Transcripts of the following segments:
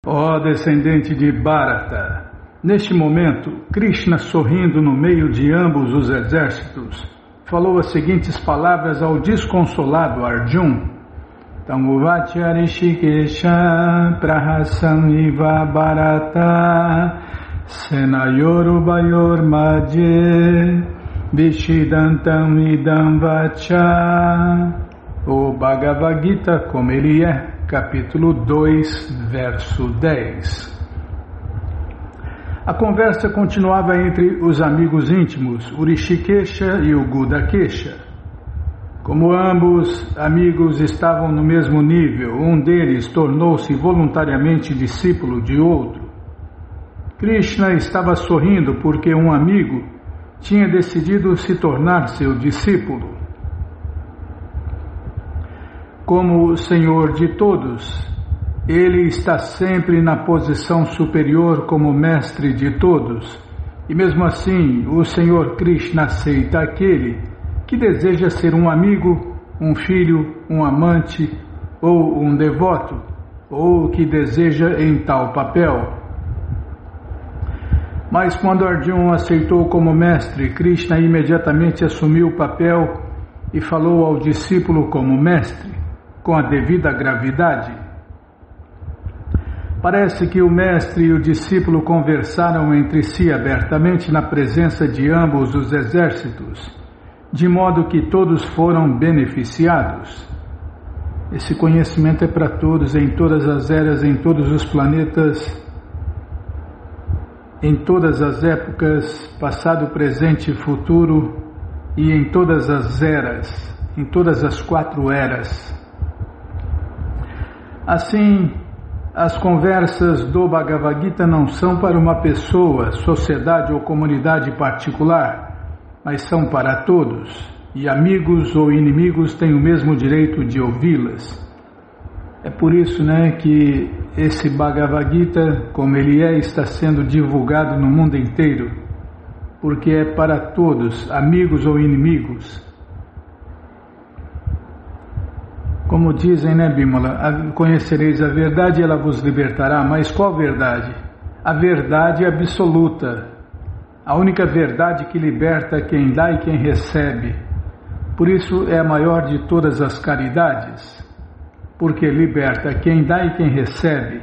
Ó descendente de Bharata, neste momento, Krishna, sorrindo no meio de ambos os exércitos, falou as seguintes palavras ao desconsolado Arjuna. Tanguvacha Rishikesha Prahasam Iva Bharata Senayor Ubayor Madhye Vishidantam Idam Vacha. O Bhagavad Gita, como ele é, capítulo 2, verso 10. A conversa continuava entre os amigos íntimos, o Rishikesha e o Gudakesha. Como ambos amigos estavam no mesmo nível, um deles tornou-se voluntariamente discípulo de outro. Krishna estava sorrindo porque um amigo tinha decidido se tornar seu discípulo. Como o Senhor de todos, Ele está sempre na posição superior como mestre de todos, e mesmo assim o Senhor Krishna aceita aquele que deseja ser um amigo, um filho, um amante ou um devoto, ou que deseja em tal papel. Mas quando Arjuna aceitou como mestre, Krishna imediatamente assumiu o papel e falou ao discípulo como mestre, com a devida gravidade. Parece que o mestre e o discípulo conversaram entre si abertamente na presença de ambos os exércitos, de modo que todos foram beneficiados. Esse conhecimento é para todos, em todas as eras, em todos os planetas, em todas as épocas, passado, presente e futuro, e em todas as eras, em todas as 4 eras. Assim, as conversas do Bhagavad Gita não são para uma pessoa, sociedade ou comunidade particular, mas são para todos, e amigos ou inimigos têm o mesmo direito de ouvi-las. É por isso, que esse Bhagavad Gita, como ele é, está sendo divulgado no mundo inteiro, porque é para todos, amigos ou inimigos. Como dizem, Bimala, conhecereis a verdade e ela vos libertará, mas qual verdade? A verdade absoluta. A única verdade que liberta quem dá e quem recebe. Por isso é a maior de todas as caridades, porque liberta quem dá e quem recebe.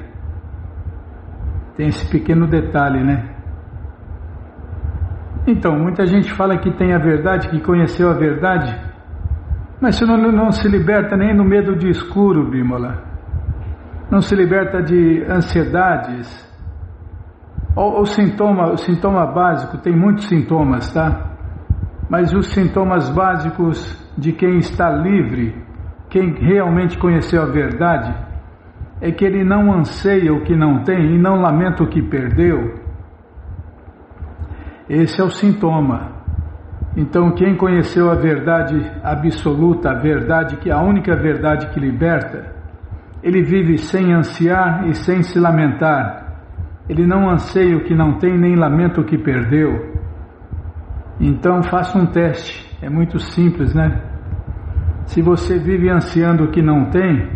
Tem esse pequeno detalhe, Então, muita gente fala que tem a verdade, que conheceu a verdade, mas você não se liberta nem no medo de escuro, Bimala. Não se liberta de ansiedades. O sintoma básico, tem muitos sintomas, Mas os sintomas básicos de quem está livre, quem realmente conheceu a verdade, é que ele não anseia o que não tem e não lamenta o que perdeu. Esse é o sintoma. Então, quem conheceu a verdade absoluta, a verdade que é a única verdade que liberta, ele vive sem ansiar e sem se lamentar. Ele não anseia o que não tem, nem lamenta o que perdeu. Então faça um teste, é muito simples, Se você vive ansiando o que não tem,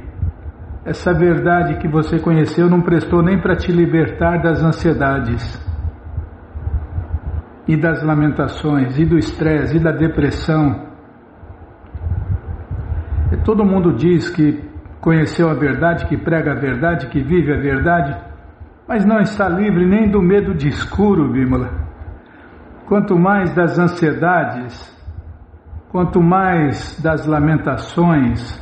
essa verdade que você conheceu não prestou nem para te libertar das ansiedades, e das lamentações, e do estresse, e da depressão. Todo mundo diz que conheceu a verdade, que prega a verdade, que vive a verdade, mas não está livre nem do medo de escuro, Bimala. Quanto mais das ansiedades, quanto mais das lamentações,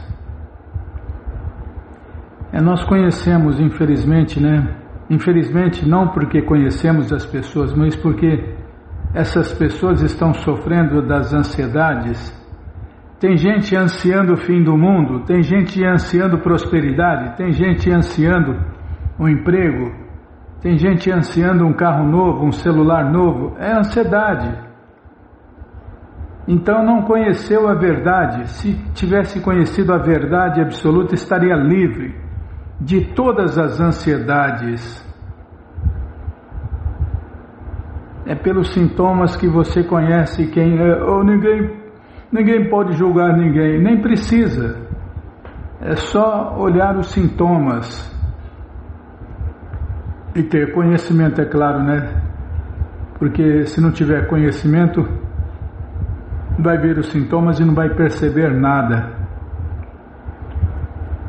nós conhecemos, infelizmente, Infelizmente não porque conhecemos as pessoas, mas porque essas pessoas estão sofrendo das ansiedades. Tem gente ansiando o fim do mundo, tem gente ansiando prosperidade, tem gente ansiando um emprego, tem gente ansiando um carro novo, um celular novo. É ansiedade. Então não conheceu a verdade. Se tivesse conhecido a verdade absoluta, estaria livre de todas as ansiedades. É pelos sintomas que você conhece quem é. Ninguém pode julgar ninguém, nem precisa. É só olhar os sintomas. E ter conhecimento, é claro, né? Porque se não tiver conhecimento, vai ver os sintomas e não vai perceber nada.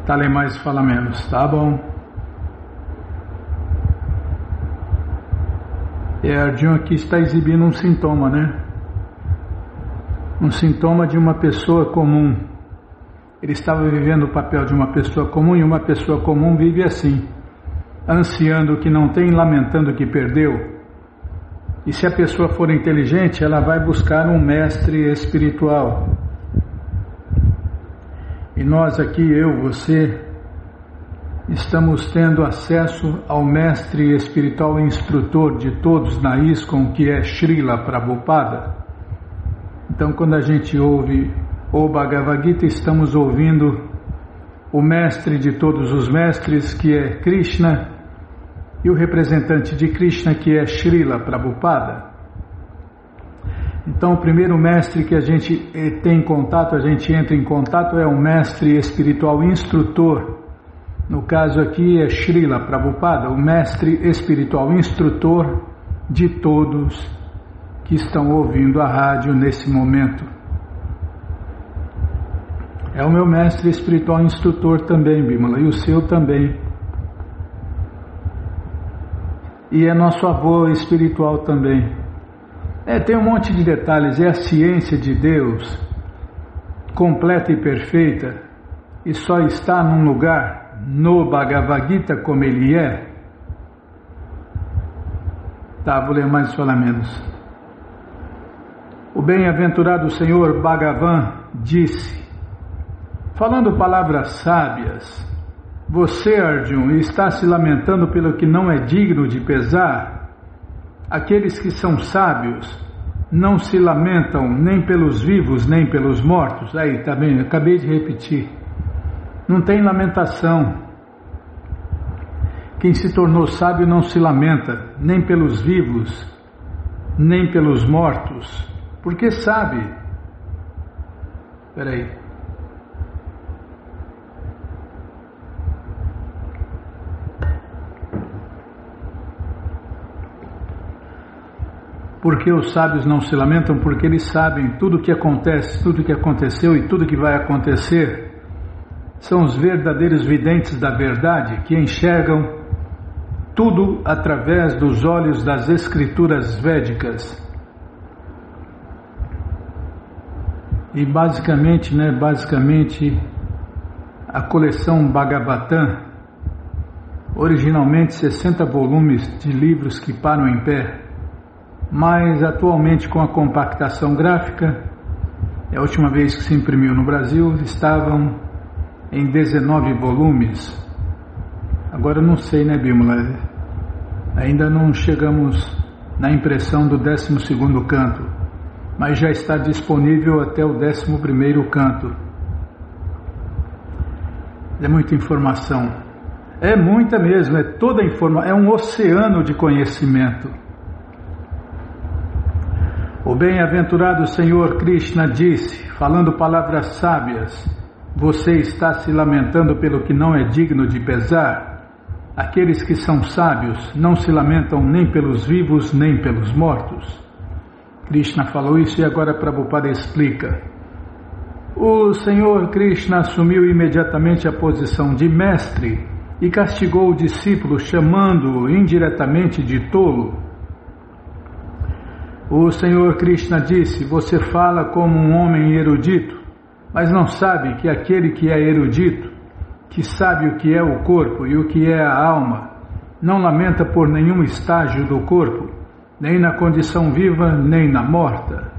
Fala mais, fala menos, tá bom? E Arjuna aqui está exibindo um sintoma, né? Um sintoma de uma pessoa comum. Ele estava vivendo o papel de uma pessoa comum, e uma pessoa comum vive assim, ansiando o que não tem, lamentando o que perdeu. E se a pessoa for inteligente, ela vai buscar um mestre espiritual. E nós aqui, eu, você, estamos tendo acesso ao mestre espiritual e instrutor de todos na ISKCON, que é Srila Prabhupada. Então, quando a gente ouve o Bhagavad Gita, estamos ouvindo o mestre de todos os mestres, que é Krishna, e o representante de Krishna, que é Srila Prabhupada. Então, o primeiro mestre que a gente tem contato, a gente entra em contato, é o mestre espiritual instrutor. No caso aqui é Srila Prabhupada, o mestre espiritual instrutor de todos que estão ouvindo a rádio nesse momento. É o meu mestre espiritual instrutor também, Bimala, e o seu também. E é nosso avô espiritual também. Tem um monte de detalhes, é a ciência de Deus, completa e perfeita, e só está num lugar, no Bhagavad Gita, como ele é. Tá, vou ler mais falar menos. O bem-aventurado Senhor Bhagavan disse, falando palavras sábias, você, Arjuna, está se lamentando pelo que não é digno de pesar? Aqueles que são sábios não se lamentam nem pelos vivos, nem pelos mortos. Aí, tá bem, acabei de repetir. Não tem lamentação. Quem se tornou sábio não se lamenta, nem pelos vivos, nem pelos mortos. Porque sabe. Espera aí. Porque os sábios não se lamentam? Porque eles sabem tudo o que acontece, tudo o que aconteceu e tudo o que vai acontecer. São os verdadeiros videntes da verdade que enxergam tudo através dos olhos das escrituras védicas. E basicamente, a coleção Bhagavatam, originalmente 60 volumes de livros que param em pé, mas atualmente com a compactação gráfica, a última vez que se imprimiu no Brasil, estavam em 19 volumes. Agora não sei, né, Bímola? Ainda não chegamos na impressão do 12º canto, mas já está disponível até o 11º canto. É muita informação. É muita mesmo, é toda informação, é um oceano de conhecimento. O bem-aventurado Senhor Krishna disse, falando palavras sábias, você está se lamentando pelo que não é digno de pesar? Aqueles que são sábios não se lamentam nem pelos vivos, nem pelos mortos. Krishna falou isso e agora Prabhupada explica. O Senhor Krishna assumiu imediatamente a posição de mestre e castigou o discípulo, chamando-o indiretamente de tolo. O Senhor Krishna disse, você fala como um homem erudito, mas não sabe que aquele que é erudito, que sabe o que é o corpo e o que é a alma, não lamenta por nenhum estágio do corpo, nem na condição viva, nem na morta.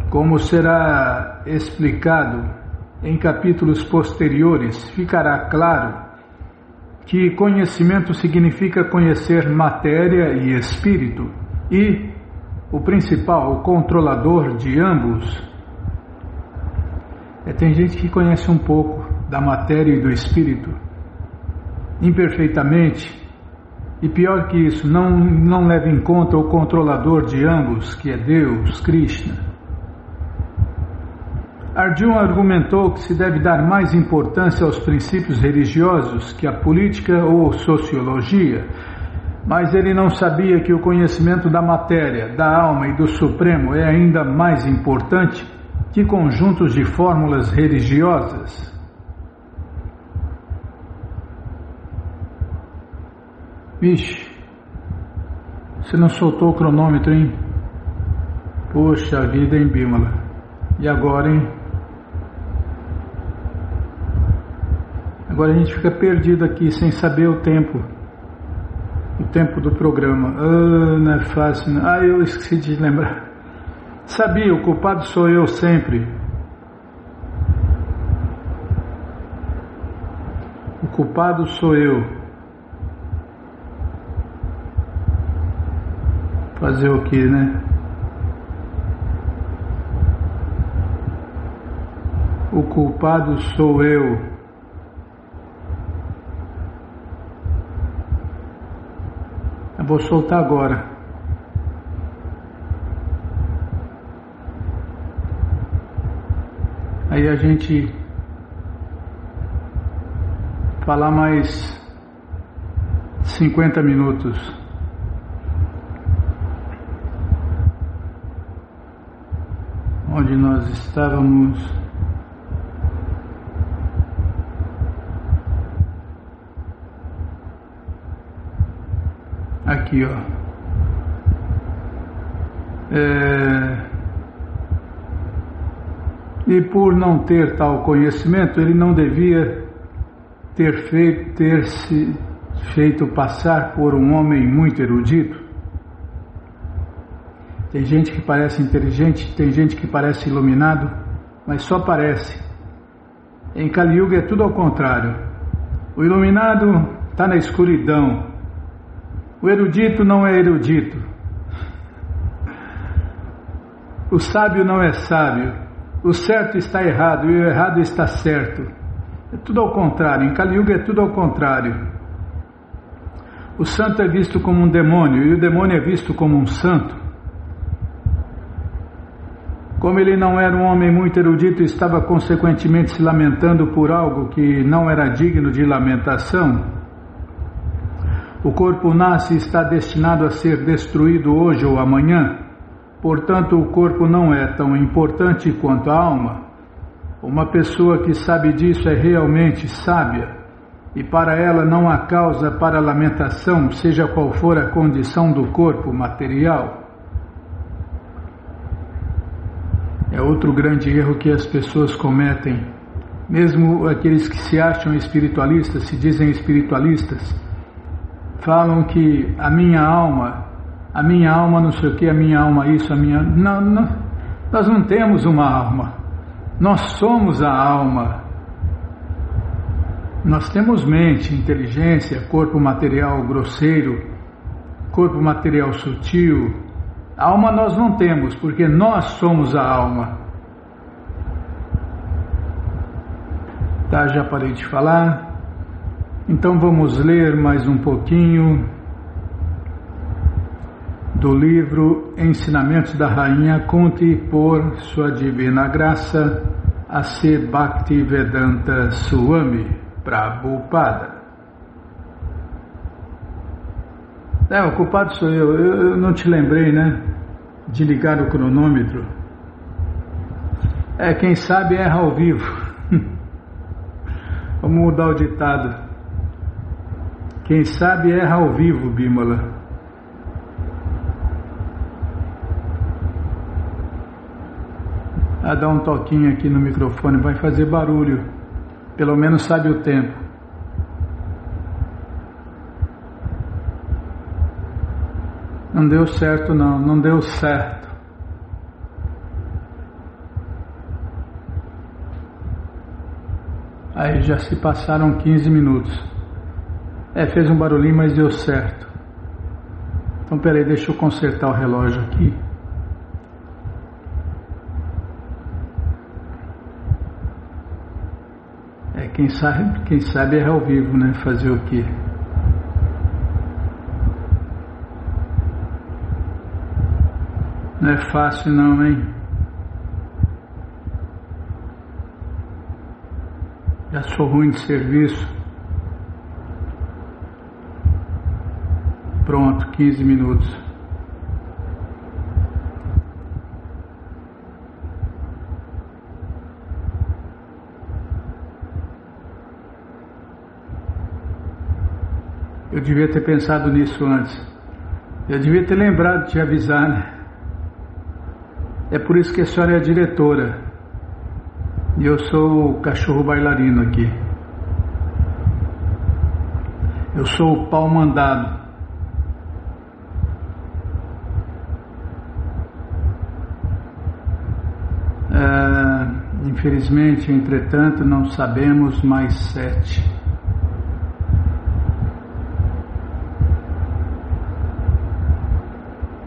Como será explicado em capítulos posteriores, ficará claro que conhecimento significa conhecer matéria e espírito, e o principal, o controlador de ambos. Tem gente que conhece um pouco da matéria e do espírito, imperfeitamente, e pior que isso, não leva em conta o controlador de ambos, que é Deus, Krishna. Arjuna argumentou que se deve dar mais importância aos princípios religiosos que à política ou sociologia, Mas ele não sabia que o conhecimento da matéria, da alma e do Supremo é ainda mais importante que conjuntos de fórmulas religiosas. Vixe, você não soltou o cronômetro, hein? Poxa vida, hein, Bímola? E agora, hein? Agora a gente fica perdido aqui sem saber o tempo do programa. Não é fácil, não. Eu esqueci de lembrar. Sabia, o culpado sou eu sempre. O culpado sou eu. Fazer o que, né? O culpado sou eu. Eu vou soltar agora. Aí a gente falar mais 50 minutos. Onde nós estávamos? Aqui, ó. E por não ter tal conhecimento, ele não devia ter se feito passar por um homem muito erudito. Tem gente que parece inteligente, tem gente que parece iluminado, mas só parece. Em Kali Yuga é tudo ao contrário. O iluminado está na escuridão. O erudito não é erudito. O sábio não é sábio. O certo está errado e o errado está certo. É tudo ao contrário. Em Kali Yuga é tudo ao contrário. O santo é visto como um demônio e o demônio é visto como um santo. Como ele não era um homem muito erudito e estava consequentemente se lamentando por algo que não era digno de lamentação, o corpo nasce e está destinado a ser destruído hoje ou amanhã. Portanto, o corpo não é tão importante quanto a alma. Uma pessoa que sabe disso é realmente sábia, e para ela não há causa para lamentação, seja qual for a condição do corpo material. É outro grande erro que as pessoas cometem. Mesmo aqueles que se acham espiritualistas, se dizem espiritualistas, falam que a minha alma não sei o que, a minha alma isso, a minha... Não, nós não temos uma alma, nós somos a alma. Nós temos mente, inteligência, corpo material grosseiro, corpo material sutil. Alma nós não temos, porque nós somos a alma. Tá, já parei de falar. Então vamos ler mais um pouquinho do livro Ensinamentos da Rainha Kunti por Sua Divina Graça A.C. Bhaktivedanta Swami Prabhupada. O culpado sou eu não te lembrei, né, de ligar o cronômetro. Quem sabe erra ao vivo. Vamos mudar o ditado. Quem sabe erra ao vivo, Bímola. Dá um toquinho aqui no microfone, vai fazer barulho. Pelo menos sabe o tempo. Não deu certo não deu certo. Aí já se passaram 15 minutos. Fez um barulhinho, mas deu certo. Então peraí, deixa eu consertar o relógio aqui. Quem sabe é ao vivo, né? Fazer o quê? Não é fácil não, hein? Já sou ruim de serviço. Pronto, 15 minutos. Eu devia ter pensado nisso antes. Eu devia ter lembrado de te avisar, né? É por isso que a senhora é a diretora. E eu sou o cachorro bailarino aqui. Eu sou o pau mandado. Infelizmente, entretanto, não sabemos mais 7.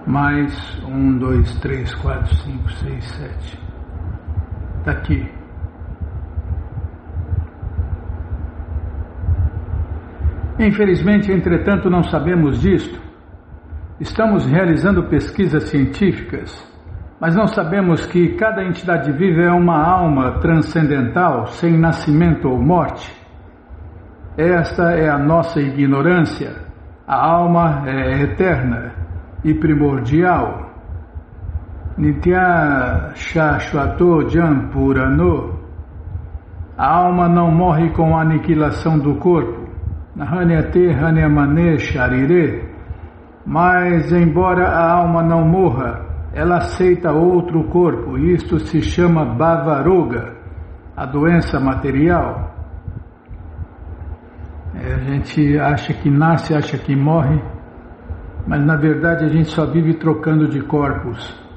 Mais 1, 2, 3, 4, 5, 6, 7. Está aqui. Infelizmente, entretanto, não sabemos disto. Estamos realizando pesquisas científicas, mas não sabemos que cada entidade viva é uma alma transcendental, sem nascimento ou morte. Esta é a nossa ignorância. A alma é eterna e primordial. Nitya Shashvato Jampurano. A alma não morre com a aniquilação do corpo. Nahanyate Hanyamane Sharire. Mas, embora a alma não morra, ela aceita outro corpo. Isto se chama Bhavaroga, a doença material. A gente acha que nasce, acha que morre, mas na verdade a gente só vive trocando de corpos.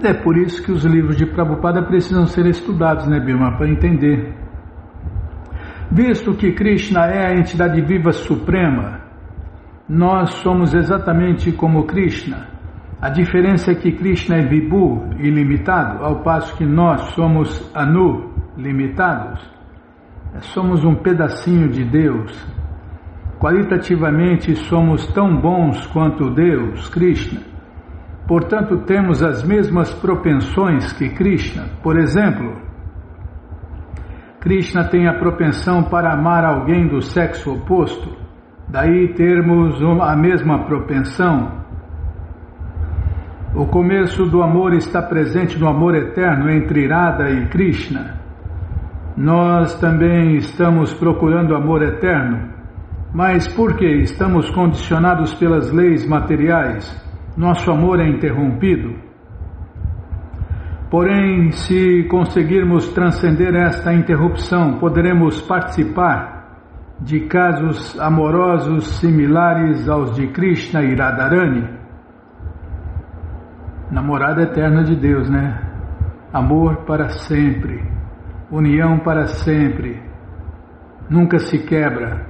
É por isso que os livros de Prabhupada precisam ser estudados, né, Bima, para entender. Visto que Krishna é a entidade viva suprema, nós somos exatamente como Krishna. A diferença é que Krishna é Vibhu, ilimitado, ao passo que nós somos Anu, limitados. Somos um pedacinho de Deus. Qualitativamente somos tão bons quanto Deus, Krishna. Portanto, temos as mesmas propensões que Krishna. Por exemplo, Krishna tem a propensão para amar alguém do sexo oposto. Daí termos a mesma propensão. O começo do amor está presente no amor eterno entre Radha e Krishna. Nós também estamos procurando amor eterno, mas por que estamos condicionados pelas leis materiais? Nosso amor é interrompido. Porém, se conseguirmos transcender esta interrupção, poderemos participar de casos amorosos similares aos de Krishna e Radharani. Namorada eterna de Deus, né? Amor para sempre, união para sempre, nunca se quebra,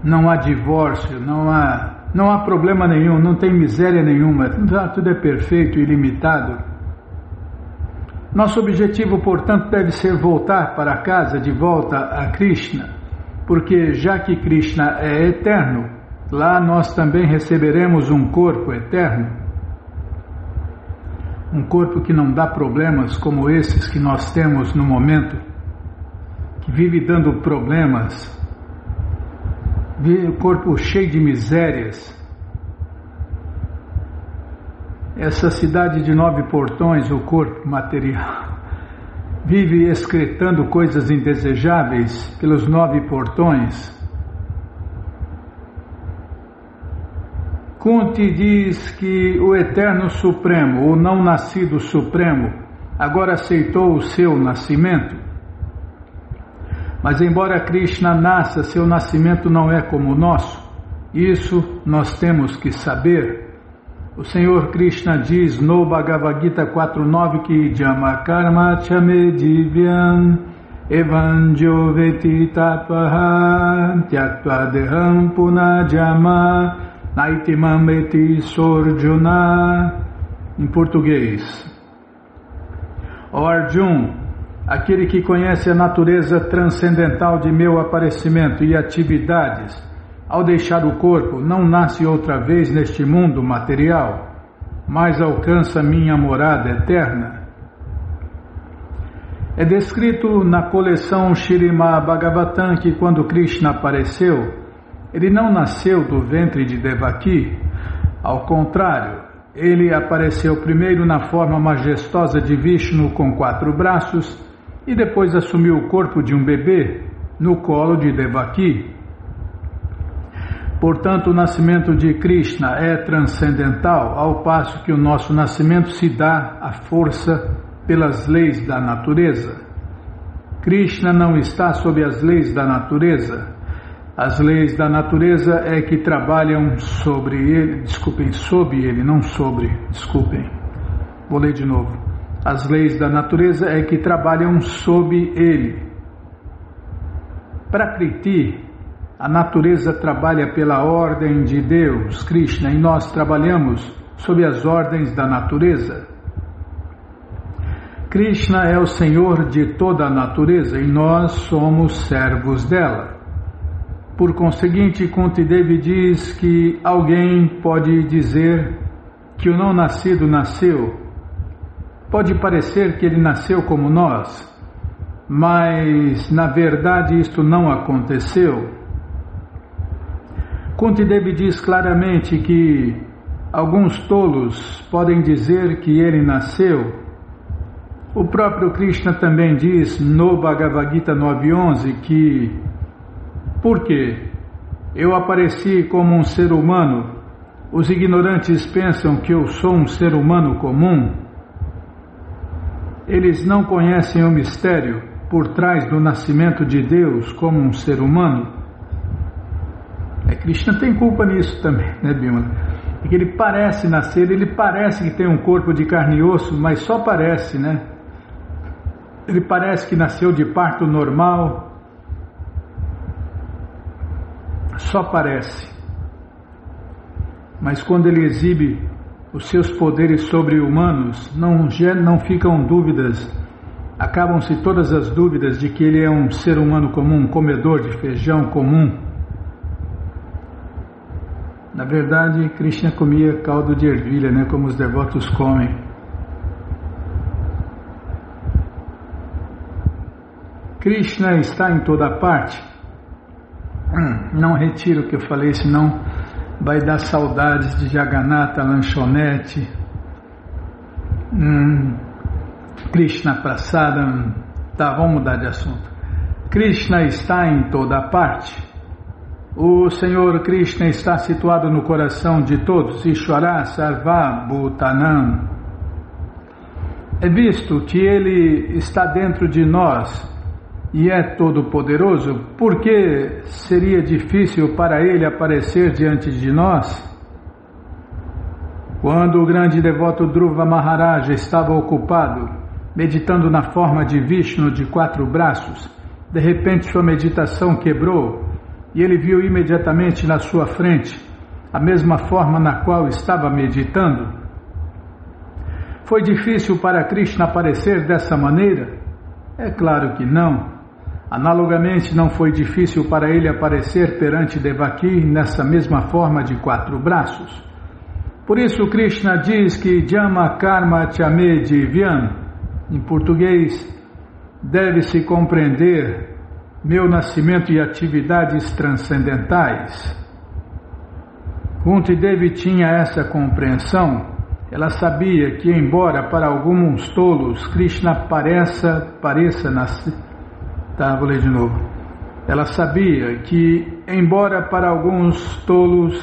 não há divórcio, não há problema nenhum, não tem miséria nenhuma, tudo é perfeito e ilimitado. Nosso objetivo, portanto, deve ser voltar para casa, de volta a Krishna, porque já que Krishna é eterno, lá nós também receberemos um corpo eterno. Um corpo que não dá problemas como esses que nós temos no momento, que vive dando problemas, o corpo cheio de misérias. Essa cidade de 9 portões, o corpo material, vive excretando coisas indesejáveis pelos 9 portões. Kunti diz que o Eterno Supremo, o não nascido Supremo, agora aceitou o seu nascimento. Mas embora Krishna nasça, seu nascimento não é como o nosso. Isso nós temos que saber. O Senhor Krishna diz no Bhagavad Gita 4.9 que Jama Karma Chame Divyam Evanjo Veti Tapaha Tyaktva Deham Punajama Naitimameti Sorjuna. Em português: ó Arjun, aquele que conhece a natureza transcendental de meu aparecimento e atividades, ao deixar o corpo, não nasce outra vez neste mundo material, mas alcança minha morada eterna. É descrito na coleção Śrīmad Bhagavatam que quando Krishna apareceu, ele não nasceu do ventre de Devaki. Ao contrário, ele apareceu primeiro na forma majestosa de Vishnu com 4 braços e depois assumiu o corpo de um bebê no colo de Devaki. Portanto, o nascimento de Krishna é transcendental, ao passo que o nosso nascimento se dá à força pelas leis da natureza. Krishna não está sob as leis da natureza. As leis da natureza é que trabalham sobre ele, sob ele, não sobre, vou ler de novo. As leis da natureza é que trabalham sob ele. Prakriti, a natureza trabalha pela ordem de Deus, Krishna, e nós trabalhamos sob as ordens da natureza. Krishna é o Senhor de toda a natureza e nós somos servos dela. Por conseguinte, Kunti Devi diz que alguém pode dizer que o não nascido nasceu. Pode parecer que ele nasceu como nós, mas na verdade isto não aconteceu. Kunti Devi diz claramente que alguns tolos podem dizer que ele nasceu. O próprio Krishna também diz no Bhagavad Gita 9.11 que porque eu apareci como um ser humano, os ignorantes pensam que eu sou um ser humano comum. Eles não conhecem o mistério por trás do nascimento de Deus como um ser humano. Krishna tem culpa nisso também, né, Bimala? Porque ele parece nascer, ele parece que tem um corpo de carne e osso, mas só parece, né? Ele parece que nasceu de parto normal, só parece. Mas quando ele exibe os seus poderes sobre-humanos, não ficam dúvidas, acabam-se todas as dúvidas de que ele é um ser humano comum, um comedor de feijão comum. Na verdade, Krishna comia caldo de ervilha, né, como os devotos comem. Krishna está em toda parte. Não retiro o que eu falei, senão vai dar saudades de Jagannatha, lanchonete, Krishna Prasadam. Tá, vamos mudar de assunto. Krishna está em toda parte. O Senhor Krishna está situado no coração de todos, Ishvara Sarva Bhutanam. É visto que Ele está dentro de nós e é todo-poderoso, por que seria difícil para Ele aparecer diante de nós? Quando o grande devoto Dhruva Maharaja estava ocupado, meditando na forma de Vishnu de 4 braços, de repente sua meditação quebrou e ele viu imediatamente na sua frente a mesma forma na qual estava meditando. Foi difícil para Krishna aparecer dessa maneira? É claro que não. Analogamente, não foi difícil para ele aparecer perante Devaki nessa mesma forma de 4 braços. Por isso Krishna diz que Jama Karma Chame Divyam, em português, deve-se compreender meu nascimento e atividades transcendentais. Kunti Devi tinha essa compreensão. Ela sabia que, embora para alguns tolos Krishna pareça nascer. Tá, vou ler de novo. Ela sabia que, embora para alguns tolos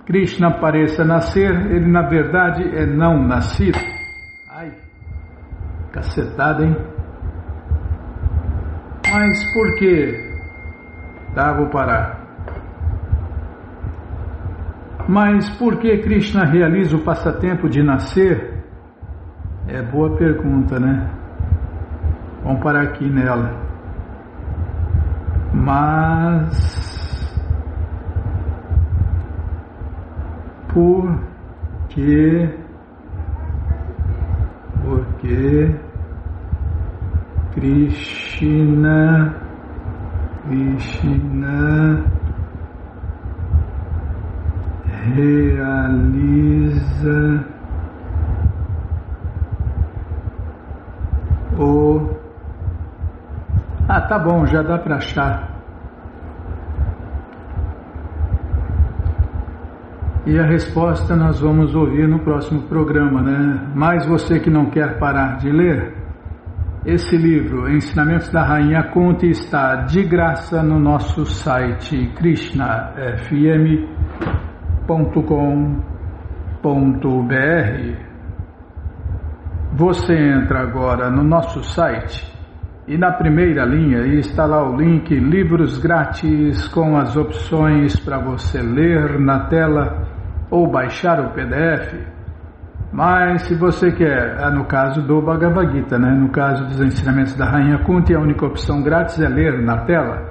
Krishna pareça nascer, ele na verdade é não nascido. Ai, cacetada, hein? Mas por quê? Tá, vou parar. Mas por que Krishna realiza o passatempo de nascer? É boa pergunta, né? Vamos parar aqui nela. Mas por que Krishna realiza o tá bom, já dá para achar. E a resposta nós vamos ouvir no próximo programa, né? Mas você que não quer parar de ler, esse livro, Ensinamentos da Rainha Kunti, está de graça no nosso site krishnafm.com.br. Você entra agora no nosso site e na primeira linha está lá o link Livros Grátis com as opções para você ler na tela ou baixar o PDF. Mas se você quer, no caso do Bhagavad Gita, né? No caso dos Ensinamentos da Rainha Kunti, a única opção grátis é ler na tela.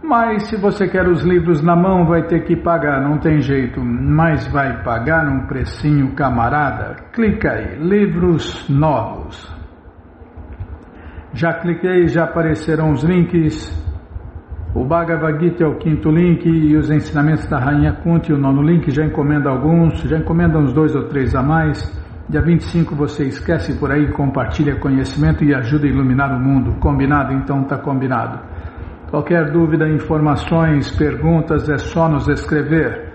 Mas se você quer os livros na mão, vai ter que pagar, não tem jeito, mas vai pagar num precinho camarada. Clica aí, livros novos. Já cliquei, já apareceram os links. O Bhagavad Gita é o 5º link e os Ensinamentos da Rainha Kunti, o 9º link. Já encomenda alguns, já encomenda uns 2 ou 3 a mais. Dia 25 você esquece por aí, compartilha conhecimento e ajuda a iluminar o mundo. Combinado? Então tá combinado. Qualquer dúvida, informações, perguntas, é só nos escrever.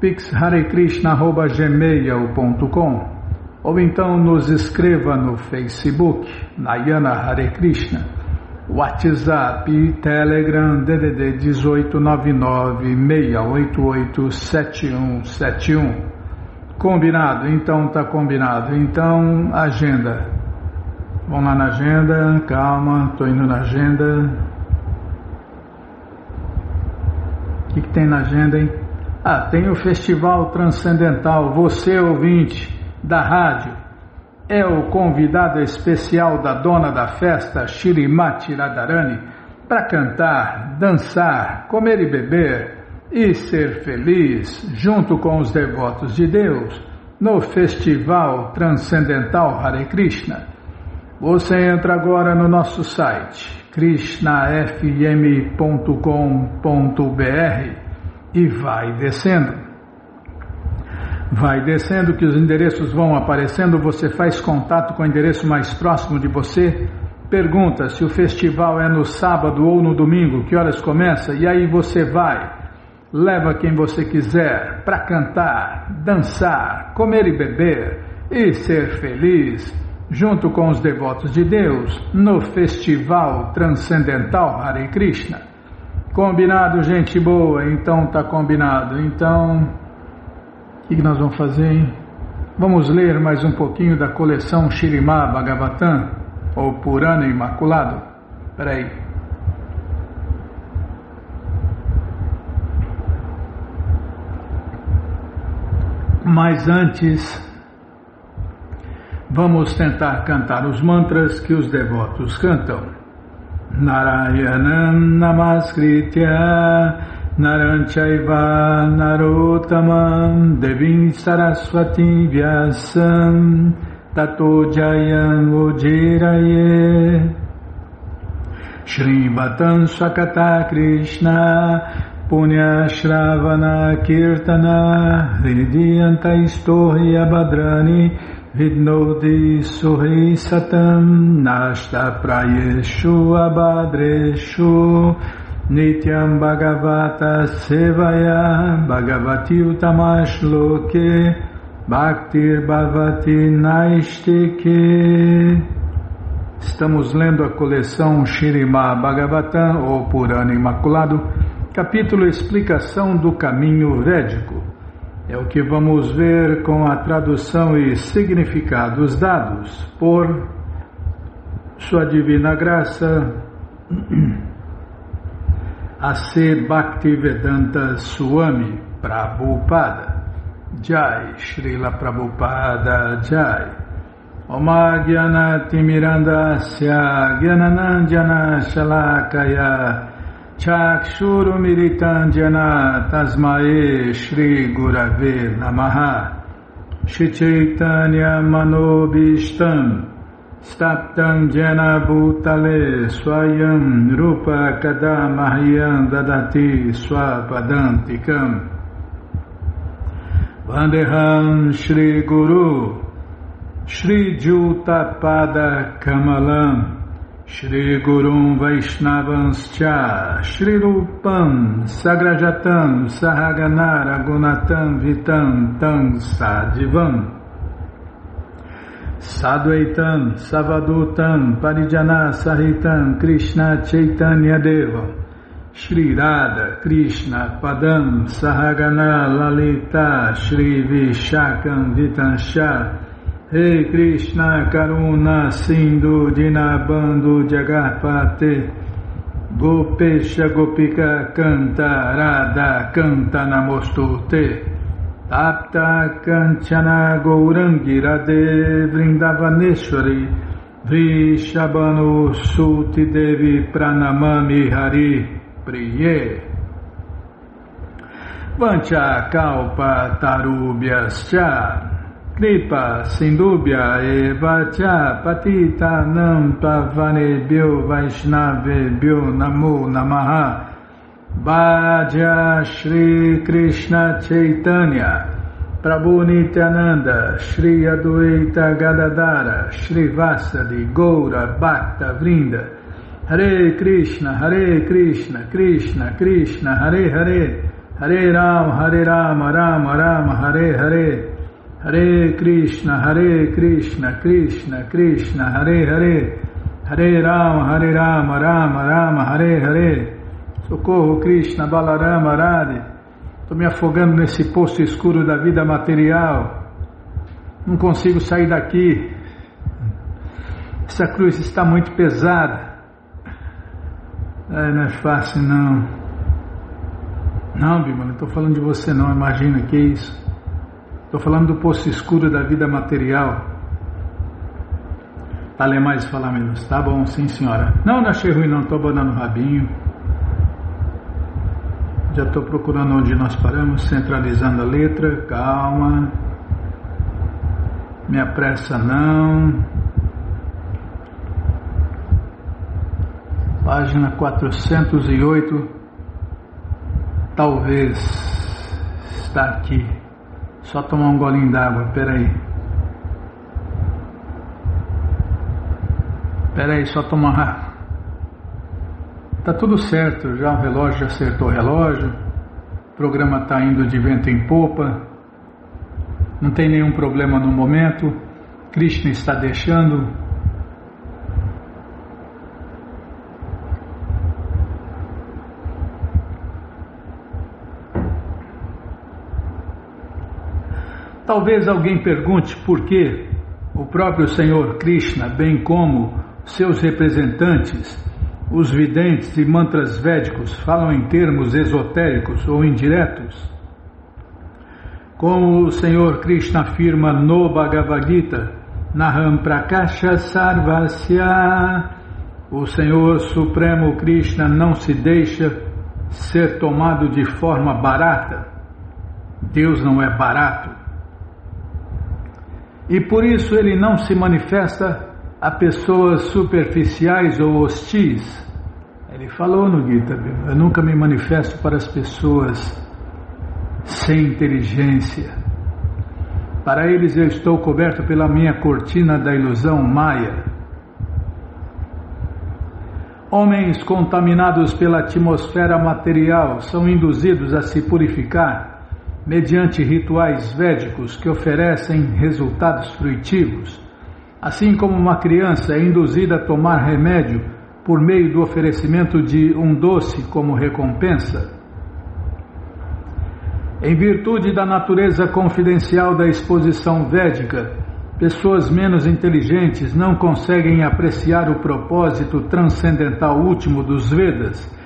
pixharekrishna@gmail.com ou então nos escreva no Facebook, Nayana Hare Krishna. WhatsApp, Telegram, DDD 18996887171. Combinado? Então tá combinado. Então, agenda. Vamos lá na agenda, calma, tô indo na agenda. O que tem na agenda, hein? Tem o Festival Transcendental. Você, ouvinte da rádio, é o convidado especial da dona da festa, Shrimati Radharani, para cantar, dançar, comer e beber e ser feliz junto com os devotos de Deus no Festival Transcendental Hare Krishna. Você entra agora no nosso site krishnafm.com.br e vai descendo. Vai descendo que os endereços vão aparecendo, você faz contato com o endereço mais próximo de você, pergunta se o festival é no sábado ou no domingo, que horas começa, e aí você vai, leva quem você quiser para cantar, dançar, comer e beber e ser feliz, junto com os devotos de Deus, no Festival Transcendental Hare Krishna. Combinado, gente boa? Então tá combinado. Então, o que nós vamos fazer, hein? Vamos ler mais um pouquinho da coleção Śrīmad Bhagavatam, ou Purana Imaculado. Espera aí. Mas antes, vamos tentar cantar os mantras que os devotos cantam. Narayanam Namaskritya Naram Chaiva Narottamam Devim Saraswati Vyasam Tato Jayam Ujiraye Shrivatam Swakata Krishna Punya Shravana Kirtana Hridiyanta Istorhi Abhadrani Vidnodi Suhi Satam Nashta Prayeshu Abhadreshu Nityam Bhagavata Sevaya Bhagavati Utamash Loke Bhaktir Bhavati Naistike. Estamos lendo a coleção Śrīmad Bhagavatam, ou Purana Imaculado, capítulo Explicação do Caminho Védico. É o que vamos ver com a tradução e significados dados por Sua Divina Graça A.C. Bhaktivedanta Swami Prabhupada. Jai, Srila Prabhupada Jai. Oma Gyanatirmirandasya Gyananandjana Shalakaya Chakshurumiritanjana Tasmae Shri Gurave Namaha. Shri Chaitanya Manobishtam Staptam Jena Bhutale Swayam Rupa Kadamahyam Dadati Swapadantikam Vandeham Shri Guru Shri Jutapada Kamalam Shri Gurum Vaishnavanscha Shri Rupam Sagrajatam Sahagana Raghunathan Vitam Tam Sadivam Sadvaitam Savadutam Parijana Sahitam Krishna Chaitanya Deva Shri Radha Krishna Padam Sahagana Lalita Shri Vishakam Vitansha Rei Krishna Karuna Sindhu Dinabandhu Jagarpate Gopesha Gopika Canta Radha Canta Namostute Tapta Kanchana Gourangi Radhe Vrindavaneshwari Vrishabhanu Suti Devi Pranamami Hari Priye Vancha Kalpa Tarubhyascha Kripa Sindubhya Eva Cha Patita Nam Pavanebhyo Vaishnavebhyo Namo Namaha Bhaja Shri Krishna Chaitanya Prabhu Nityananda Shri Adwaita Gadadara Shri Vasadi Goura Bhakta Vrinda Hare Krishna Krishna Krishna Hare Hare Hare Rama Rama Rama Hare Hare Hare Krishna Krishna Krishna Hare Hare Hare Rama Rama Rama Hare Hare. Socorro Krishna, Balarama, Radhe. Estou me afogando nesse poço escuro da vida material. Não consigo sair daqui. Essa cruz está muito pesada. Não é fácil não. Não, Bima, não estou falando de você não. Imagina que é isso. Estou falando do poço escuro da vida material. Vale mais falar menos. Tá bom, sim senhora. Não achei ruim não, estou abanando o rabinho. Já estou procurando onde nós paramos, centralizando a letra. Calma. Me apressa não. Página 408. Talvez está aqui. Só tomar um golinho d'água, peraí, só tomar. Tá tudo certo, já o relógio já acertou o relógio, o programa está indo de vento em popa, não tem nenhum problema no momento, Krishna está deixando. Talvez alguém pergunte por que o próprio Senhor Krishna, bem como seus representantes, os videntes e mantras védicos, falam em termos esotéricos ou indiretos. Como o Senhor Krishna afirma no Bhagavad Gita, Naham Prakasha Sarvasya, o Senhor Supremo Krishna não se deixa ser tomado de forma barata. Deus não é barato. E por isso ele não se manifesta a pessoas superficiais ou hostis. Ele falou no Gita, eu nunca me manifesto para as pessoas sem inteligência. Para eles eu estou coberto pela minha cortina da ilusão Maya. Homens contaminados pela atmosfera material são induzidos a se purificar mediante rituais védicos que oferecem resultados fruitivos, assim como uma criança é induzida a tomar remédio por meio do oferecimento de um doce como recompensa. Em virtude da natureza confidencial da exposição védica, pessoas menos inteligentes não conseguem apreciar o propósito transcendental último dos Vedas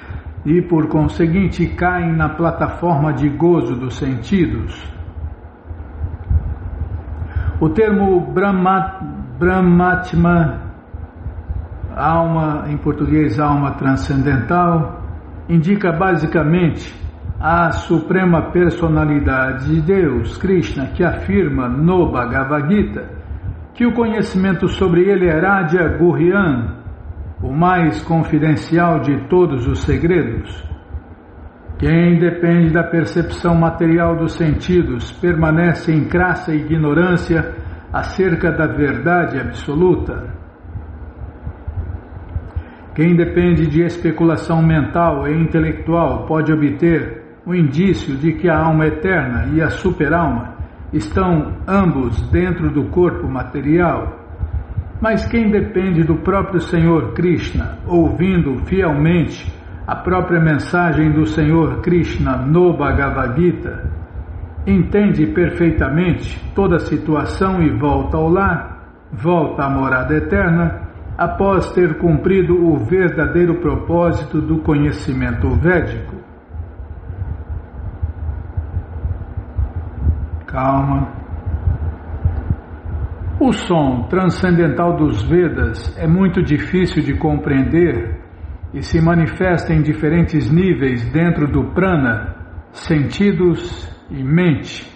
e, por conseguinte, caem na plataforma de gozo dos sentidos. O termo Brahmatma, alma, em português alma transcendental, indica basicamente a suprema personalidade de Deus, Krishna, que afirma no Bhagavad Gita que o conhecimento sobre ele é Raja Guryan, o mais confidencial de todos os segredos. Quem depende da percepção material dos sentidos permanece em crassa ignorância acerca da verdade absoluta. Quem depende de especulação mental e intelectual pode obter o indício de que a alma eterna e a superalma estão ambos dentro do corpo material. Mas quem depende do próprio Senhor Krishna, ouvindo fielmente a própria mensagem do Senhor Krishna no Bhagavad Gita, entende perfeitamente toda a situação e volta ao lar, volta à morada eterna, após ter cumprido o verdadeiro propósito do conhecimento védico. Calma. O som transcendental dos Vedas é muito difícil de compreender e se manifesta em diferentes níveis dentro do prana, sentidos e mente.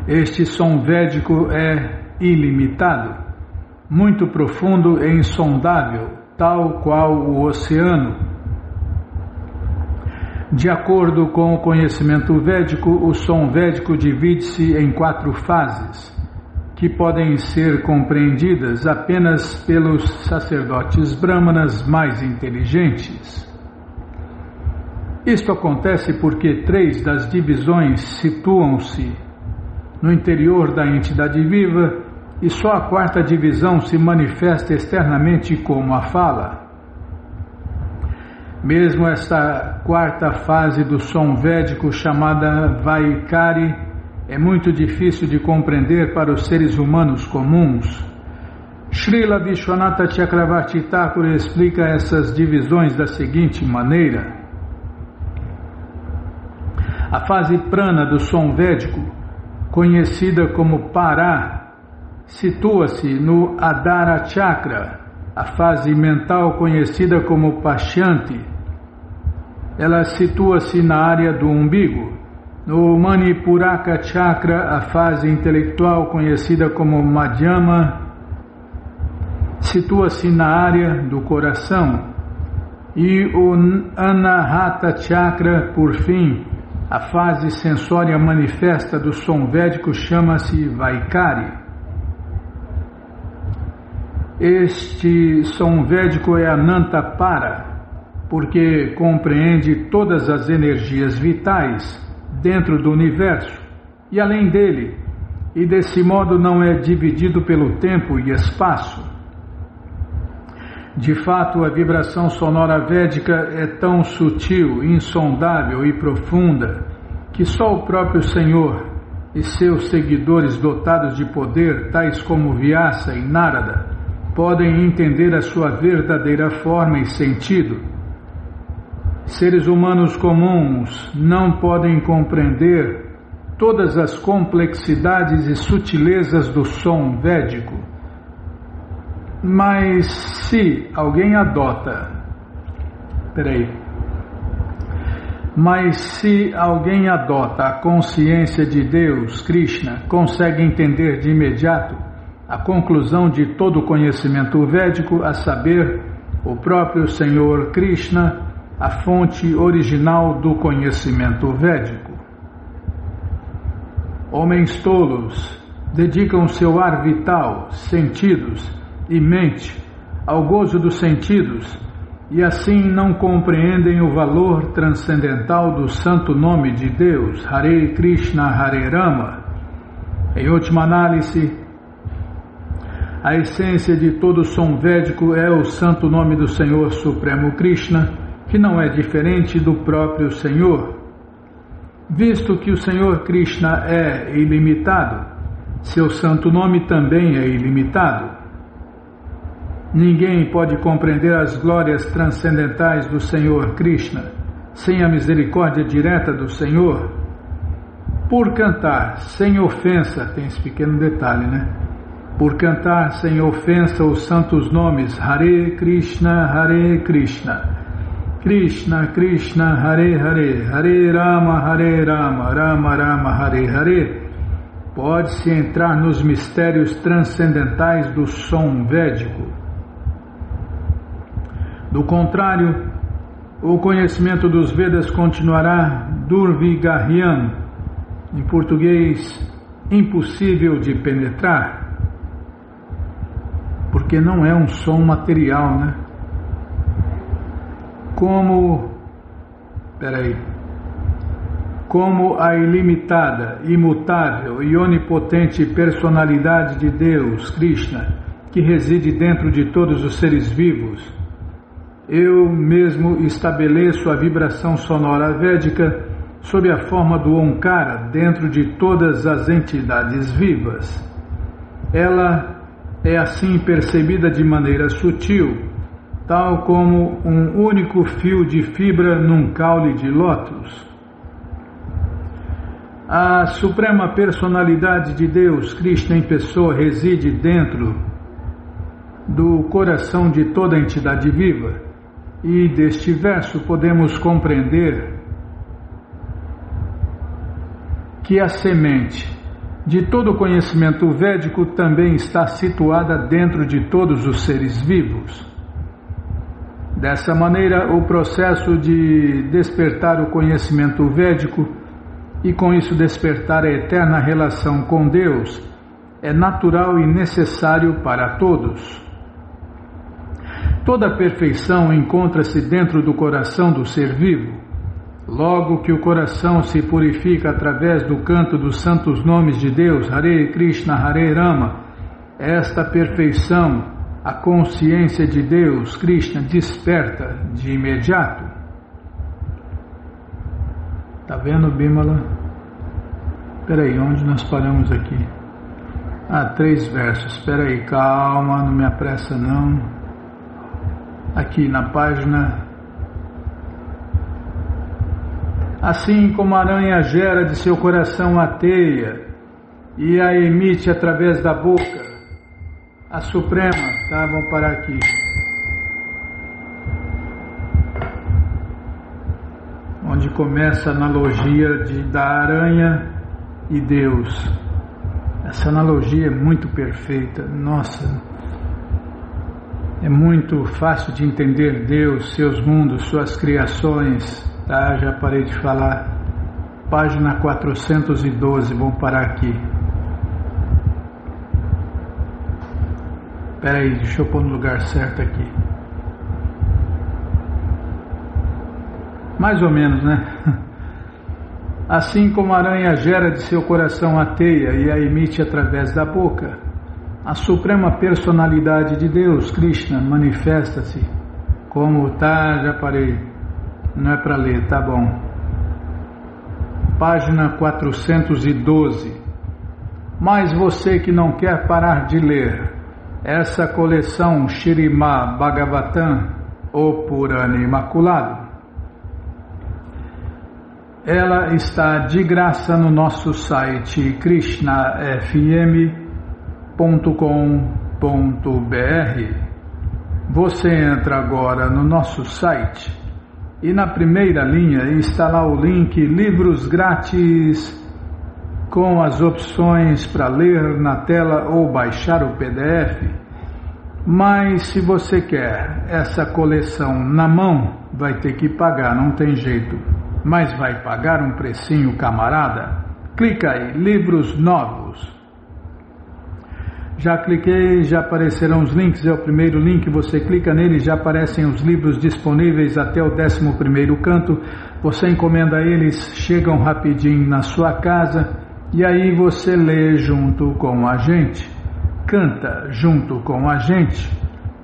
Este som védico é ilimitado, muito profundo e insondável, tal qual o oceano. De acordo com o conhecimento védico, o som védico divide-se em 4 fases, que podem ser compreendidas apenas pelos sacerdotes brahmanas mais inteligentes. Isto acontece porque 3 das divisões situam-se no interior da entidade viva e só a 4ª divisão se manifesta externamente como a fala. Mesmo esta 4ª fase do som védico, chamada Vaikari, é muito difícil de compreender para os seres humanos comuns. Srila Vishwanatha Chakravarti Thakur explica essas divisões da seguinte maneira. A fase prana do som védico, conhecida como Pará, situa-se no Adara Chakra. A fase mental, conhecida como Pashyanti, ela situa-se na área do umbigo. No Manipuraka Chakra, a fase intelectual, conhecida como Madhyama, situa-se na área do coração. E o Anahata Chakra, por fim, a fase sensória manifesta do som védico, chama-se Vaikari. Este som védico é Anantapara, porque compreende todas as energias vitais dentro do universo e além dele, e desse modo não é dividido pelo tempo e espaço. De fato, a vibração sonora védica é tão sutil, insondável e profunda que só o próprio Senhor e seus seguidores dotados de poder, tais como Vyasa e Narada, podem entender a sua verdadeira forma e sentido. Seres humanos comuns não podem compreender todas as complexidades e sutilezas do som védico. Mas se alguém adota a consciência de Deus, Krishna, consegue entender de imediato a conclusão de todo o conhecimento védico, a saber, o próprio Senhor Krishna, a fonte original do conhecimento védico. Homens tolos dedicam seu ar vital, sentidos e mente ao gozo dos sentidos e assim não compreendem o valor transcendental do santo nome de Deus, Hare Krishna, Hare Rama. Em última análise, a essência de todo som védico é o santo nome do Senhor Supremo Krishna, que não é diferente do próprio Senhor. Visto que o Senhor Krishna é ilimitado, seu santo nome também é ilimitado. Ninguém pode compreender as glórias transcendentais do Senhor Krishna sem a misericórdia direta do Senhor. Por cantar sem ofensa, tem esse pequeno detalhe, né? Por cantar sem ofensa os santos nomes Hare Krishna, Krishna Krishna, Hare Hare, Hare Rama, Rama Rama, Hare Hare, pode-se entrar nos mistérios transcendentais do som védico. Do contrário, o conhecimento dos Vedas continuará Durvigahyam, em português, impossível de penetrar. porque não é um som material, né? Como a ilimitada, imutável e onipotente personalidade de Deus, Krishna, que reside dentro de todos os seres vivos, eu mesmo estabeleço a vibração sonora védica sob a forma do Onkara dentro de todas as entidades vivas. Ela é assim percebida de maneira sutil, tal como um único fio de fibra num caule de lótus. A Suprema Personalidade de Deus, Krishna em pessoa, reside dentro do coração de toda entidade viva, e deste verso podemos compreender que a semente de todo o conhecimento védico também está situada dentro de todos os seres vivos. Dessa maneira, o processo de despertar o conhecimento védico e com isso despertar a eterna relação com Deus é natural e necessário para todos. Toda a perfeição encontra-se dentro do coração do ser vivo. Logo que o coração se purifica através do canto dos santos nomes de Deus, Hare Krishna, Hare Rama, esta perfeição, a consciência de Deus, Krishna, desperta de imediato. Está vendo, Bimala? Espera aí, onde nós paramos aqui? 3 versos. Espera aí, calma, não me apressa não. Aqui na página. Assim como a aranha gera de seu coração a teia e a emite através da boca, a Suprema, tá? Vamos parar aqui. Onde começa a analogia da aranha e Deus. Essa analogia é muito perfeita. Nossa, é muito fácil de entender Deus, seus mundos, suas criações. Tá, já parei de falar. Página 412, vamos parar aqui. Espera aí, deixa eu pôr no lugar certo aqui. Mais ou menos, né? Assim como a aranha gera de seu coração a teia e a emite através da boca, a Suprema Personalidade de Deus, Krishna, manifesta-se como... Tá, já parei. Não é para ler, tá bom. Página 412. Mas você que não quer parar de ler essa coleção Shrimad Bhagavatam, o Purana Imaculado, ela está de graça no nosso site krishnafm.com.br. Você entra agora no nosso site e na primeira linha está lá o link Livros Grátis, com as opções para ler na tela ou baixar o PDF. Mas se você quer essa coleção na mão, vai ter que pagar, não tem jeito. Mas vai pagar um precinho, camarada? Clica aí, Livros Novos. Já cliquei, já aparecerão os links, é o primeiro link, você clica nele, já aparecem os livros disponíveis até o 11º canto, você encomenda eles, chegam rapidinho na sua casa, e aí você lê junto com a gente, canta junto com a gente,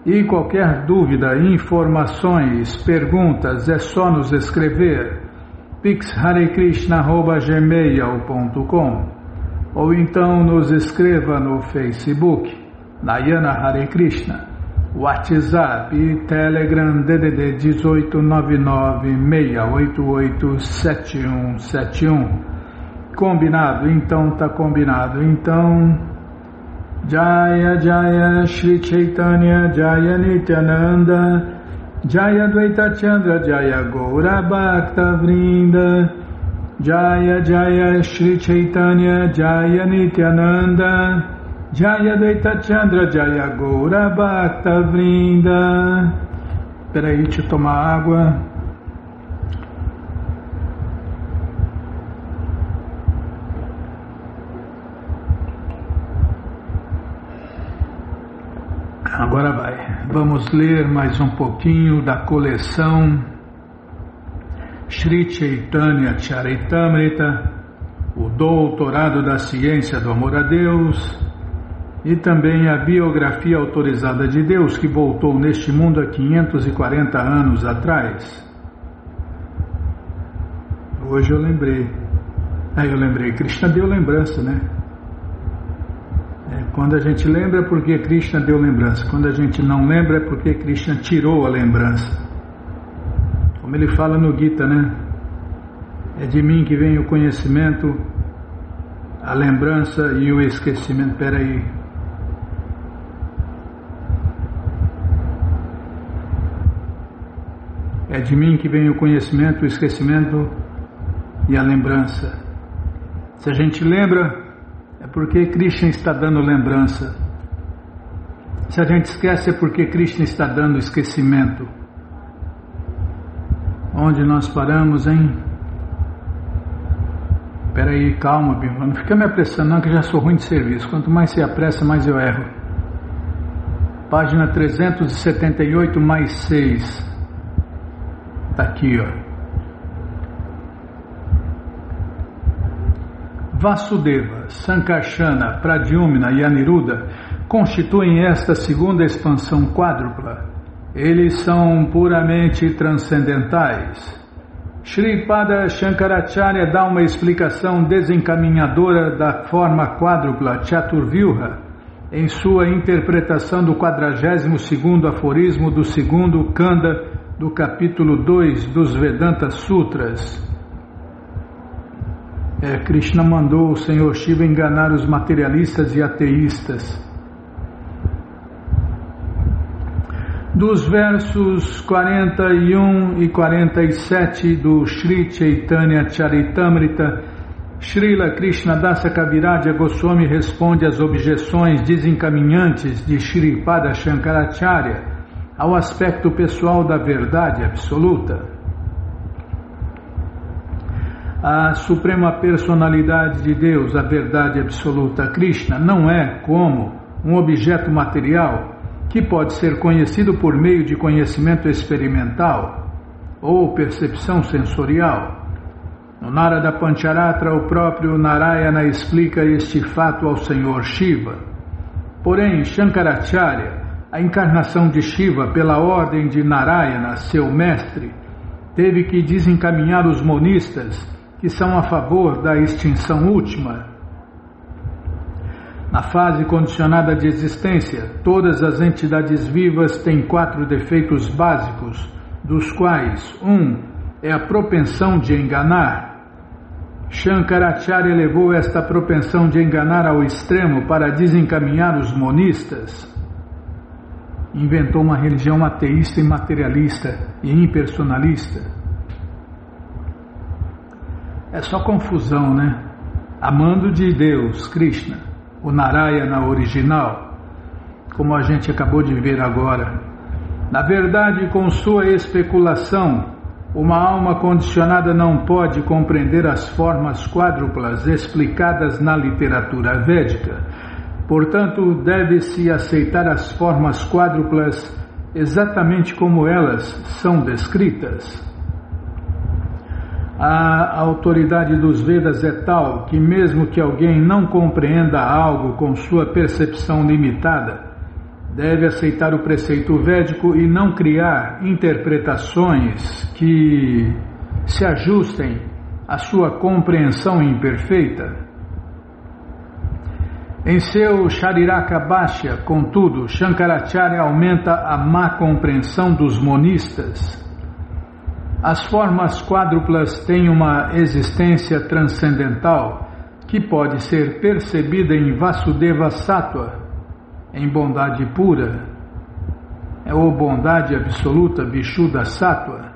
e qualquer dúvida, informações, perguntas, é só nos escrever, pixharekrishna@gmail.com, ou então nos escreva no Facebook, Nayana Hare Krishna, WhatsApp e Telegram DDD 18996887171. Combinado? Então tá combinado. Então, Jaya Jaya Shri Chaitanya Jaya Nityananda Jaya Dvaita Chandra Jaya Gaura Bhakta Vrinda Jaya Jaya Shri Chaitanya Jaya Nityananda Jaya Dvaita Chandra Jaya Gaura Bhakta Vrinda. Peraí, deixa eu tomar água. Agora vai. Vamos ler mais um pouquinho da coleção Sri Chaitanya Charitamrita, o Doutorado da Ciência do Amor a Deus, e também a biografia autorizada de Deus, que voltou neste mundo há 540 anos atrás. Hoje eu lembrei. Krishna deu lembrança, né? Quando a gente lembra é porque Krishna deu lembrança. Quando a gente não lembra é porque Krishna tirou a lembrança. Como ele fala no Gita, né? É de mim que vem o conhecimento, a lembrança e o esquecimento. Peraí. É de mim que vem o conhecimento, o esquecimento e a lembrança. Se a gente lembra, é porque Krishna está dando lembrança. Se a gente esquece, é porque Krishna está dando esquecimento. Onde nós paramos, hein? Peraí, calma, Bimba. Não fica me apressando não, que eu já sou ruim de serviço. Quanto mais se apressa, mais eu erro. Página 378 mais 6. Está aqui, ó. Vasudeva, Sankarsana, Pradyumna e Aniruddha constituem esta segunda expansão quádrupla. Eles são puramente transcendentais. Shripada Shankaracharya dá uma explicação desencaminhadora da forma quádrupla Chaturvyuha em sua interpretação do 42º aforismo do segundo Kanda do capítulo 2 dos Vedanta Sutras. Krishna mandou o Senhor Shiva enganar os materialistas e ateístas. Dos versos 41 e 47 do Sri Chaitanya Charitamrita, Srila Krishnadasa Kaviraja Goswami responde às objeções desencaminhantes de Shripada Shankaracharya ao aspecto pessoal da verdade absoluta. A Suprema Personalidade de Deus, a verdade absoluta, Krishna, não é como um objeto material que pode ser conhecido por meio de conhecimento experimental ou percepção sensorial. No Narada Pancharatra, o próprio Narayana explica este fato ao Senhor Shiva. Porém, Shankaracharya, a encarnação de Shiva pela ordem de Narayana, seu mestre, teve que desencaminhar os monistas que são a favor da extinção última. Na fase condicionada de existência, todas as entidades vivas têm 4 defeitos básicos, dos quais é a propensão de enganar. Shankaracharya levou esta propensão de enganar ao extremo para desencaminhar os monistas. Inventou uma religião ateísta e materialista e impersonalista. É só confusão, né? Amando de Deus, Krishna, o Narayana original, como a gente acabou de ver agora. Na verdade, com sua especulação, uma alma condicionada não pode compreender as formas quádruplas explicadas na literatura védica. Portanto, deve-se aceitar as formas quádruplas exatamente como elas são descritas. A autoridade dos Vedas é tal que mesmo que alguém não compreenda algo com sua percepção limitada, deve aceitar o preceito védico e não criar interpretações que se ajustem à sua compreensão imperfeita. Em seu Shariraka Bhashya, contudo, Shankaracharya aumenta a má compreensão dos monistas. As formas quádruplas têm uma existência transcendental que pode ser percebida em Vasudeva Sattva, em bondade pura, ou bondade absoluta, Vishuddha Sattva.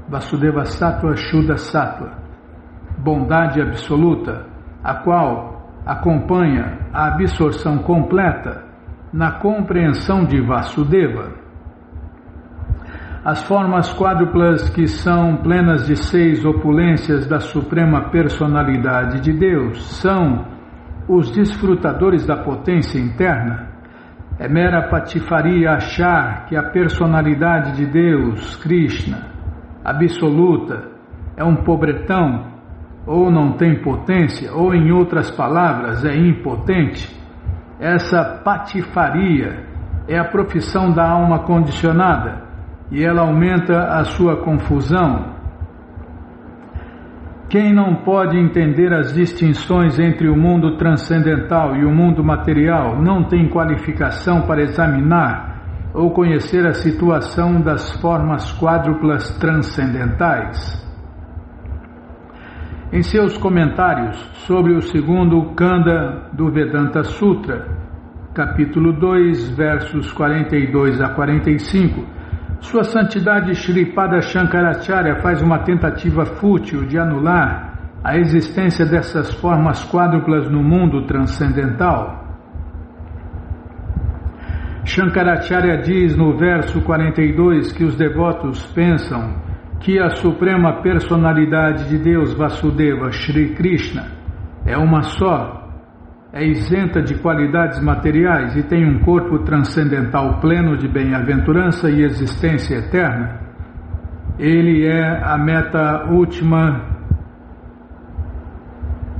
Vasudeva Sattva, Shuddha Sattva, bondade absoluta, a qual acompanha a absorção completa na compreensão de Vasudeva. As formas quádruplas, que são plenas de 6 opulências da Suprema Personalidade de Deus, são os desfrutadores da potência interna. É mera patifaria achar que a personalidade de Deus, Krishna, absoluta, é um pobretão, ou não tem potência, ou em outras palavras, é impotente. Essa patifaria é a profissão da alma condicionada e ela aumenta a sua confusão. Quem não pode entender as distinções entre o mundo transcendental e o mundo material não tem qualificação para examinar ou conhecer a situação das formas quádruplas transcendentais. Em seus comentários sobre o segundo Kanda do Vedanta Sutra, capítulo 2, versos 42 a 45, Sua Santidade Shripada Shankaracharya faz uma tentativa fútil de anular a existência dessas formas quádruplas no mundo transcendental. Shankaracharya diz no verso 42 que os devotos pensam que a Suprema Personalidade de Deus Vasudeva Shri Krishna é uma só, é isenta de qualidades materiais e tem um corpo transcendental pleno de bem-aventurança e existência eterna. Ele é a meta última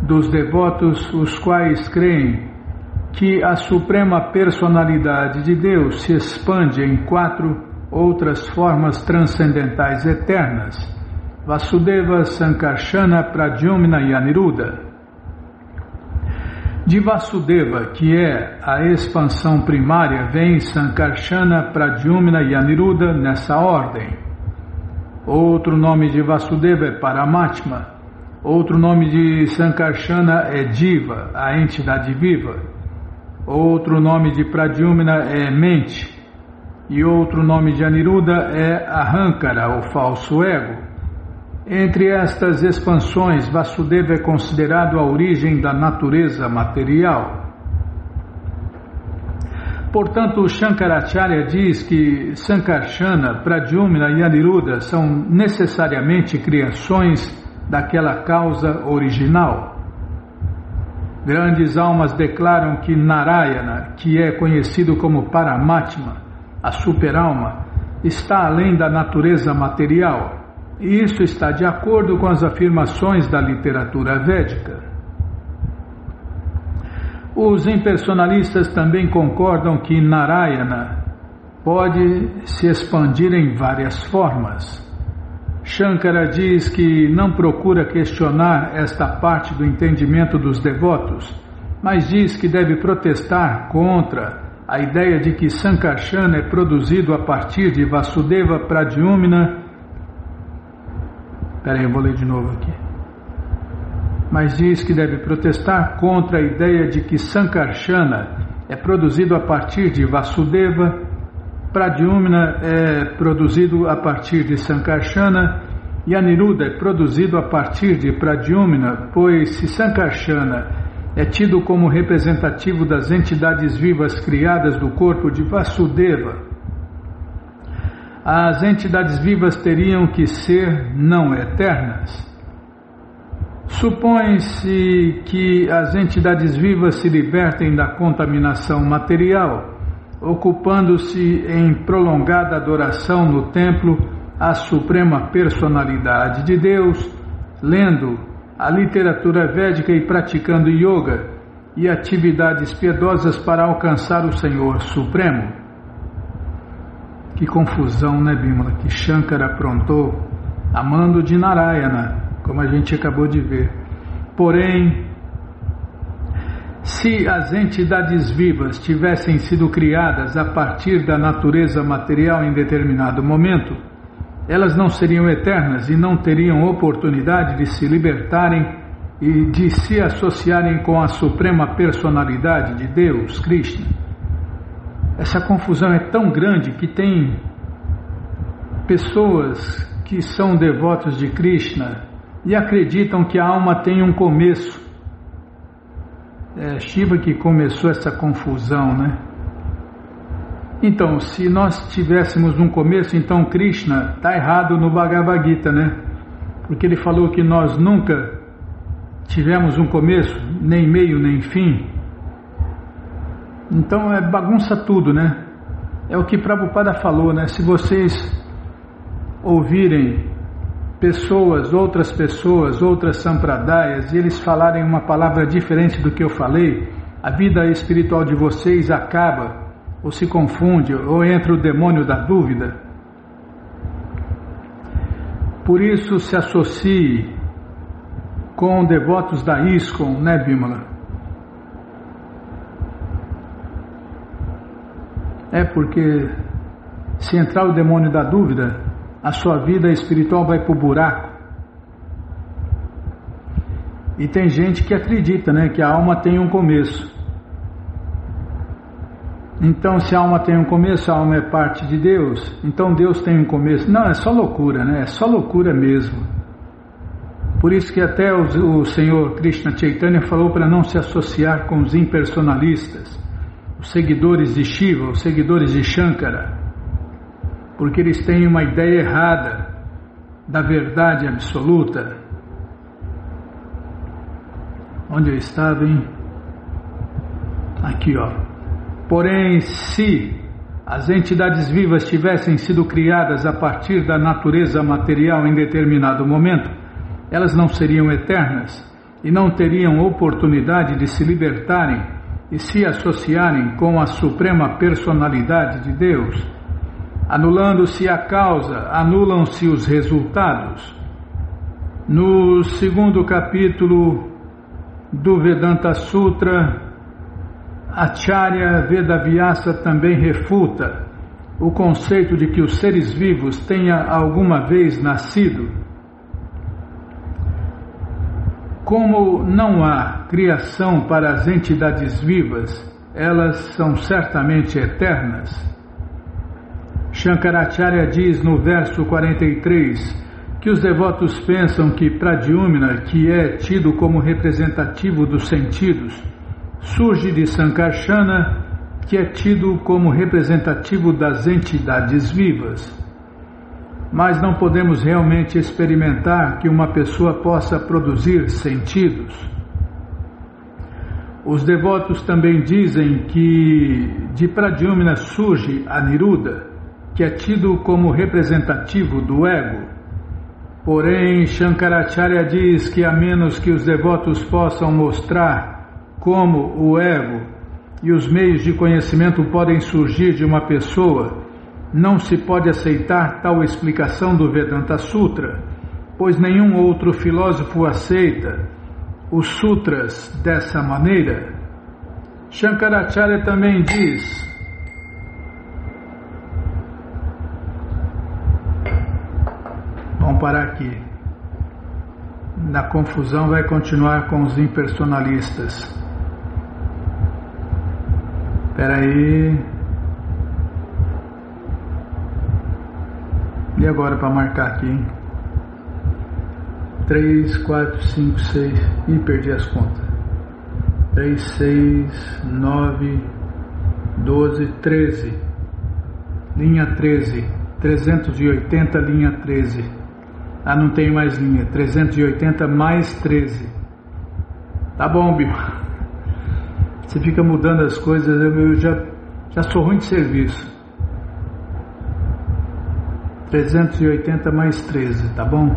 dos devotos, os quais creem que a Suprema Personalidade de Deus se expande em 4 outras formas transcendentais eternas: Vasudeva, Sankarshana, Pradyumna e Aniruddha. De Vasudeva, que é a expansão primária, vem Sankarshana, Pradyumna e Aniruddha nessa ordem. Outro nome de Vasudeva é Paramatma. Outro nome de Sankarshana é Diva, a entidade viva. Outro nome de Pradyumna é mente. E outro nome de Aniruddha é Ahankara, o falso ego. Entre estas expansões, Vasudeva é considerado a origem da natureza material. Portanto, Shankaracharya diz que Sankarshana, Pradyumna e Aniruddha são necessariamente criações daquela causa original. Grandes almas declaram que Narayana, que é conhecido como Paramatma, a superalma, está além da natureza material, e isso está de acordo com as afirmações da literatura védica. Os impersonalistas também concordam que Narayana pode se expandir em várias formas. Shankara diz que não procura questionar esta parte do entendimento dos devotos, mas diz que deve protestar contra a ideia de que Sankarshana é produzido a partir de Vasudeva, Pradyumna. Espera aí, eu vou ler de novo aqui. Mas diz que deve protestar contra a ideia de que Sankarshana é produzido a partir de Vasudeva, Pradyumna é produzido a partir de Sankarshana e Aniruddha é produzido a partir de Pradyumna, pois se Sankarshana é tido como representativo das entidades vivas criadas do corpo de Vasudeva, as entidades vivas teriam que ser não eternas. Supõe-se que as entidades vivas se libertem da contaminação material, ocupando-se em prolongada adoração no templo à Suprema Personalidade de Deus, lendo a literatura védica e praticando yoga e atividades piedosas para alcançar o Senhor Supremo. Que confusão, né, Bimala, que Shankara aprontou, amando de Narayana, como a gente acabou de ver. Porém, se as entidades vivas tivessem sido criadas a partir da natureza material em determinado momento, elas não seriam eternas e não teriam oportunidade de se libertarem e de se associarem com a Suprema Personalidade de Deus, Krishna. Essa confusão é tão grande que tem pessoas que são devotos de Krishna e acreditam que a alma tem um começo. É Shiva que começou essa confusão, né? Então, se nós tivéssemos um começo, então Krishna está errado no Bhagavad Gita, né? Porque ele falou que nós nunca tivemos um começo, nem meio, nem fim. Então bagunça tudo, né? É o que Prabhupada falou, né? Se vocês ouvirem outras pessoas, outras sampradayas, e eles falarem uma palavra diferente do que eu falei, a vida espiritual de vocês acaba, ou se confunde, ou entra o demônio da dúvida. Por isso se associe com devotos da ISKCON, né, Bímola? Porque se entrar o demônio da dúvida, a sua vida espiritual vai pro buraco. E tem gente que acredita, né, que a alma tem um começo. Então, se a alma tem um começo, a alma é parte de Deus, então Deus tem um começo. Não, é só loucura, né? É só loucura mesmo. Por isso que até o Senhor Krishna Chaitanya falou para não se associar com os impersonalistas, os seguidores de Shiva, os seguidores de Shankara, porque eles têm uma ideia errada da verdade absoluta. Onde eu estava, hein? Aqui, ó. Porém, se as entidades vivas tivessem sido criadas a partir da natureza material em determinado momento, elas não seriam eternas e não teriam oportunidade de se libertarem e se associarem com a suprema personalidade de Deus. Anulando-se a causa, anulam-se os resultados. No segundo capítulo do Vedanta Sutra, Acharya Vedavyasa também refuta o conceito de que os seres vivos tenham alguma vez nascido. Como não há criação para as entidades vivas, elas são certamente eternas. Shankaracharya diz no verso 43 que os devotos pensam que Pradyumna, que é tido como representativo dos sentidos, surge de Sankarsana, que é tido como representativo das entidades vivas. Mas não podemos realmente experimentar que uma pessoa possa produzir sentidos. Os devotos também dizem que de Pradyumna surge Aniruddha, que é tido como representativo do ego. Porém, Shankaracharya diz que a menos que os devotos possam mostrar como o ego e os meios de conhecimento podem surgir de uma pessoa, não se pode aceitar tal explicação do Vedanta Sutra, pois nenhum outro filósofo aceita os sutras dessa maneira. Shankaracharya também diz: vamos parar aqui. Na confusão vai continuar com os impersonalistas. Espera aí. E agora para marcar aqui? 3, 4, 5, 6. Ih, perdi as contas. 3, 6, 9, 12, 13. Linha 13. 380, linha 13. Ah, não tem mais linha. 380 mais 13. Tá bom, Bill. Você fica mudando as coisas, eu já sou ruim de serviço. 380 mais 13, tá bom?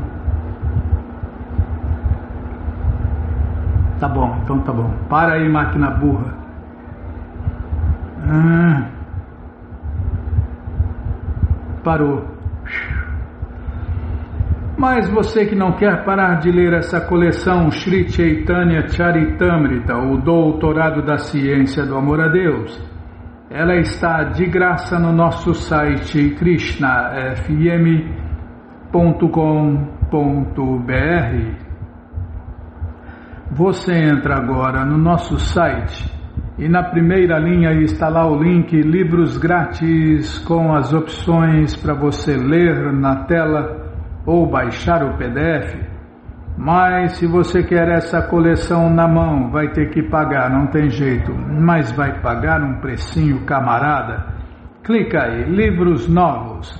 Tá bom, então tá bom. Para aí, máquina burra. Parou. Mas você que não quer parar de ler essa coleção Sri Chaitanya Charitamrita, o Doutorado da Ciência do Amor a Deus, ela está de graça no nosso site krishnafm.com.br. Você entra agora no nosso site e na primeira linha está lá o link Livros Grátis com as opções para você ler na tela ou baixar o PDF. Mas se você quer essa coleção na mão, vai ter que pagar, não tem jeito, mas vai pagar um precinho, camarada. Clica aí, livros novos.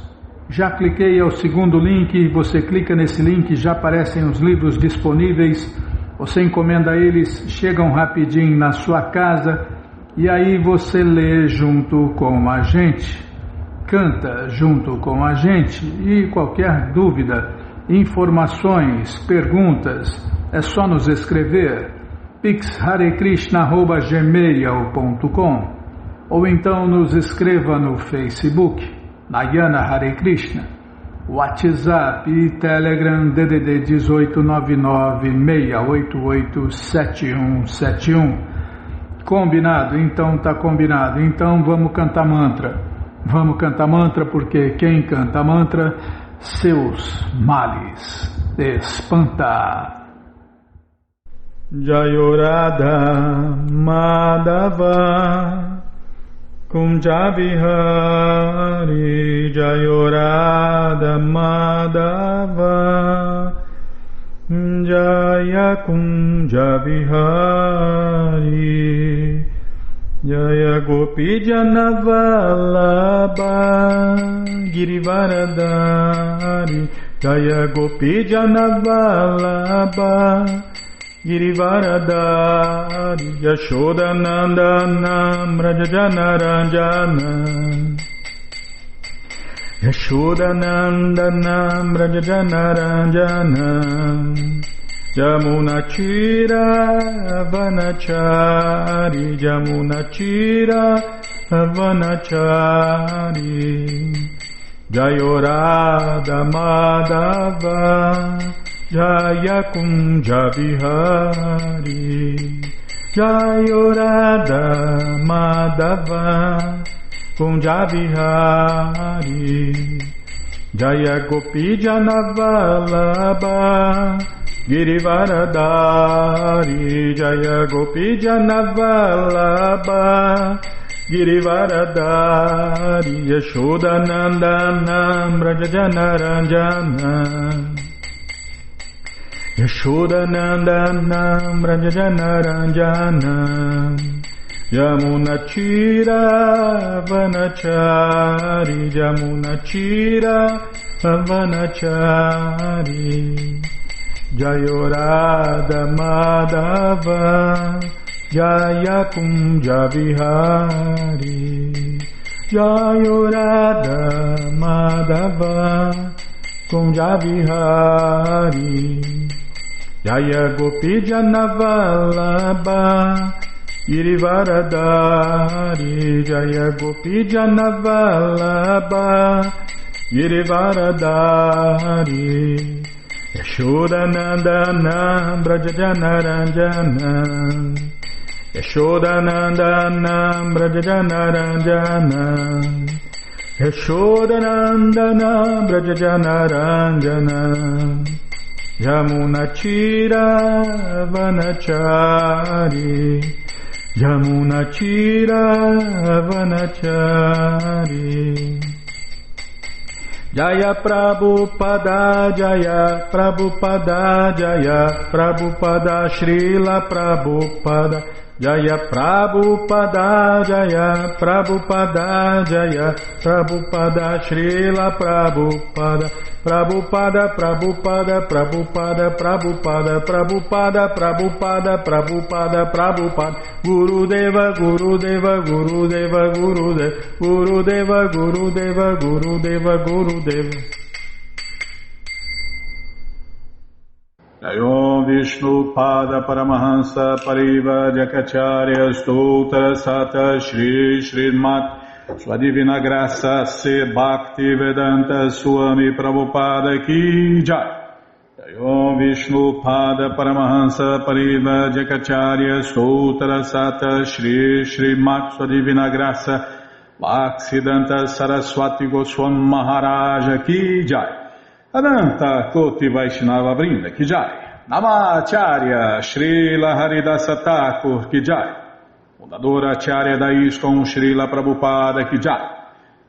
Já cliquei ao segundo link, você clica nesse link, já aparecem os livros disponíveis, Você encomenda eles, chegam rapidinho na sua casa e aí você lê junto com a gente, canta junto com a gente e qualquer dúvida, informações, perguntas, é só nos escrever pixharekrishna@gmail.com ou então nos escreva no Facebook, Nayana Hare Krishna, WhatsApp e Telegram DDD 1899-688-7171. Combinado? Então tá combinado. Então vamos cantar mantra. Vamos cantar mantra porque quem canta mantra, seus males espanta. Jayorada Madhava Kunjabihari Jayorada Madhava Jaya Kunjabihari Jaya Gopi Janavalabha Girivaradari Jaya Gopi Janavalabha Girivaradari Yashodanandana Brajajanaranjana Yashodanandana Brajajanaranjana Jamunachira Vanachari Jamunachira Vanachari Jayorada Madhava Jaya Kunja Vihari Jayorada Madhava Kunja Vihari Jaya Gopi Janavalabha Girivaradari Jaya Gopi Janavalabha Girivaradari Yashodanandana Brajajanaranjana Yashodanandana Brajajanaranjana Yamunachira Vanachari Yamunachira Vanachari Jayorada Madhava Jaya Kunja Vihari Jayorada Madhava Kunja Vihari Jaya Gopi Janavalabha Girivaradari Jaya Gopi Janavalabha Girivaradari Yashodanandana Brajajanaranjana Yashodanandana Brajajanaranjana Yashodanandana Brajajanaranjana Yamunachira Vanachari Yamunachira Vanachari Jaya Prabhupada Jaya Prabhupada Jaya Prabhupada Srila Prabhupada Jaya Prabhupada Jaya Prabhupada Jaya Prabhupada Srila Prabhupada Prabhupada Prabhupada Prabhupada Prabhupada Prabhupada Prabhupada Prabhupada Prabhupada Gurudeva Gurudeva Gurudeva Gurudeva Gurudeva Gurudeva Gurudeva Gurudeva Jayom Vishnu Pada Paramahansa Pariva Jakacharya Stoutra Sata Shri Srimat Sua Divina Graça Se Bhakti Vedanta Swami Prabhupada Ki Jai. Jayom Vishnu Pada Paramahansa Pariva Jakacharya Stoutra Sata Shri Srimat Sua Divina Graça Bhaksidanta Saraswati Goswam Maharaja Ki Jai. Adanta Koti Vaishnava Vrinda Ki Jai. Namacharya Srila Haridasa Thakur Ki Jai. Fundadora Acharya da ISKCON Srila Prabhupada Ki Jai.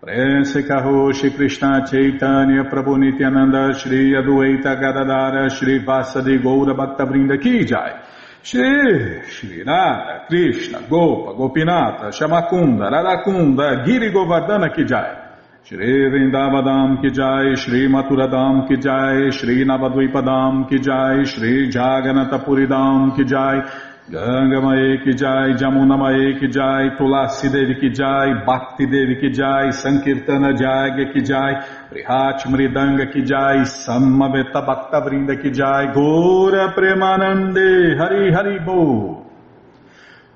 Prense Karoshi Krishna Chaitanya Prabhu Nityananda Shri Adueita Gadadara Shri Vasadi Goura Bhakta Vrinda Ki Jai. Shri Radha Krishna Gopa Gopinata Shamakunda Radakunda Giri Govardhana Ki Jai. Shri Vrindavadam Ki Jai, Shri Maturadam Ki Jai, Shri Navadvipadam Ki Jai, Shri Jaganatapuridam Ki Jai, Ganga Mae Ki Jai, Jamuna Mae Ki Jai, Tulasi Devi Ki Jai, Bhakti Devi Ki Jai, Sankirtana Jagya Ki Jai, Prihat Mridanga Ki Jai, Samaveta Bhakta Vrinda Ki Jai, Gora Premanande, Hari Hari Bo.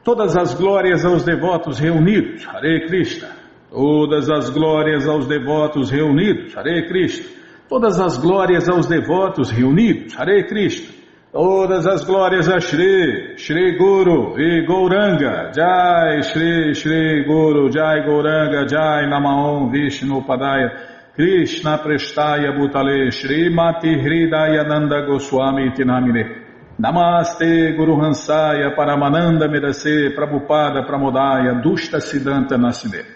Todas as glórias aos devotos reunidos, Hare Krishna. Todas as glórias aos devotos reunidos, Hare Krishna. Todas as glórias aos devotos reunidos, Hare Krishna. Todas as glórias a Shri, Shri Guru e Gauranga, Jai Shri, Shri Guru, Jai Gauranga, Jai Namaon Vishnu Padaya, Krishna Prestaya Bhutale, Shri Mati Hridaya Nanda Goswami Tinamine. Namaste Guru Hansaya Paramananda Medase Prabhupada Pramodaya Dushta Siddhanta Nasine.